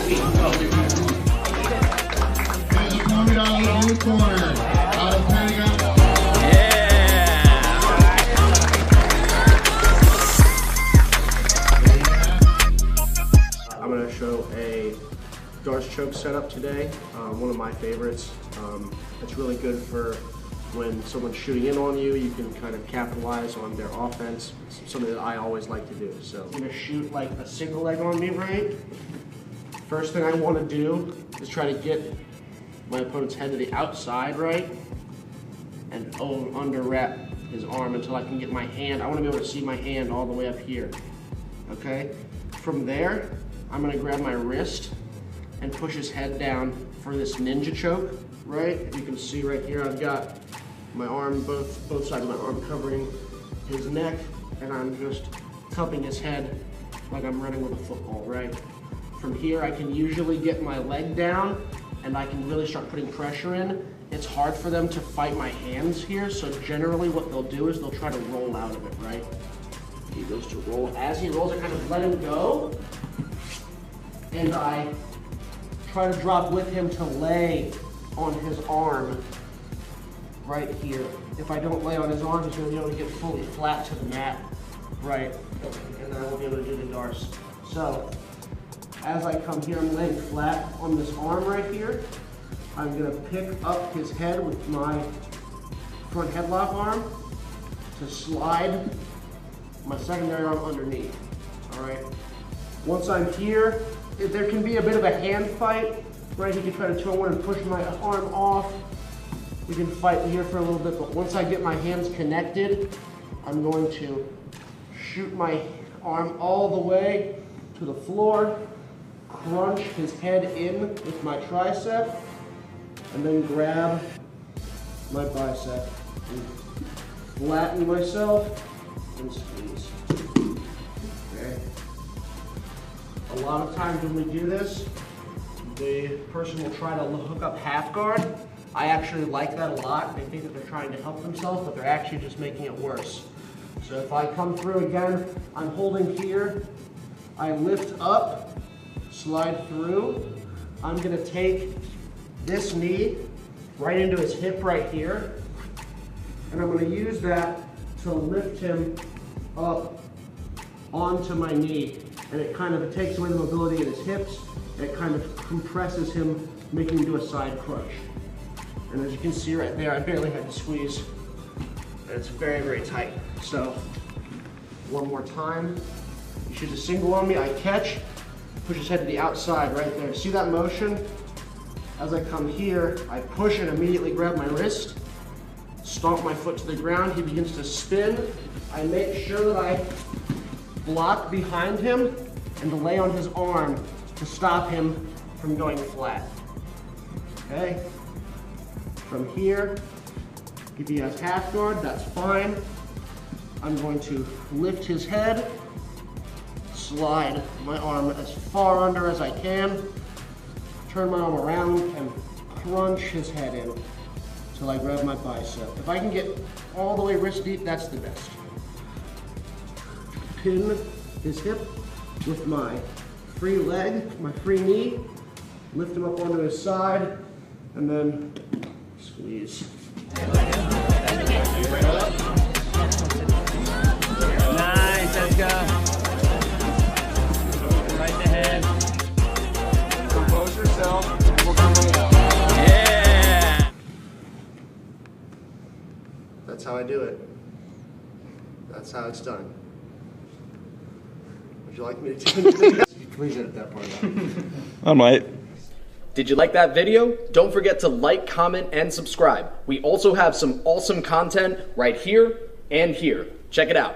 feet. Go. Coming out of the blue corner. Out of Pentagon. I'm going to show a Darce choke setup today, one of my favorites. It's really good for when someone's shooting in on you. You can kind of capitalize on their offense. It's something that I always like to do. So I'm going to shoot like a single leg on me, right? First thing I want to do is try to get my opponent's head to the outside, right? And under wrap his arm until I can get my hand. I want to be able to see my hand all the way up here, okay? From there, I'm going to grab my wrist and push his head down for this ninja choke, right? You can see right here I've got my arm, both sides of my arm covering his neck, and I'm just cupping his head like I'm running with a football, right? From here I can usually get my leg down and I can really start putting pressure in. It's hard for them to fight my hands here, so generally what they'll do is they'll try to roll out of it, right? He goes to roll. As he rolls, I kind of let him go, and I try to drop with him to lay on his arm right here. If I don't lay on his arm, he's going to be able to get fully flat to the mat, right? And then I won't be able to do the Darce. So, as I come here, I'm laying flat on this arm right here. I'm going to pick up his head with my front headlock arm to slide my secondary arm underneath, all right? Once I'm here, there can be a bit of a hand fight, right? He can try to 2-on-1 and push my arm off. We can fight here for a little bit, but once I get my hands connected, I'm going to shoot my arm all the way to the floor, crunch his head in with my tricep, and then grab my bicep and flatten myself and squeeze. Okay. A lot of times when we do this, the person will try to hook up half guard. I actually like that a lot. They think that they're trying to help themselves, but they're actually just making it worse. So if I come through again, I'm holding here, I lift up, slide through. I'm gonna take this knee right into his hip right here, and I'm gonna use that to lift him up onto my knee. And it takes away the mobility in his hips, and it kind of compresses him, making him do a side crunch. And as you can see right there, I barely had to squeeze, and it's very, very tight. So, one more time. He shoots a single on me, I catch, push his head to the outside right there. See that motion? As I come here, I push and immediately grab my wrist, stomp my foot to the ground, he begins to spin. I make sure that I block behind him and lay on his arm to stop him from going flat. Okay? From here, if he has half guard, that's fine. I'm going to lift his head, slide my arm as far under as I can, turn my arm around and crunch his head in until I grab my bicep. If I can get all the way wrist deep, that's the best. Pin his hip with my free leg, my free knee, lift him up onto his side, and then squeeze. Nice, let's go. Right in the head. Compose yourself, and we'll come out. Yeah! That's how I do it. That's how it's done. Would you like me to do it? Please edit that part out. I might. Did you like that video? Don't forget to like, comment, and subscribe. We also have some awesome content right here and here. Check it out.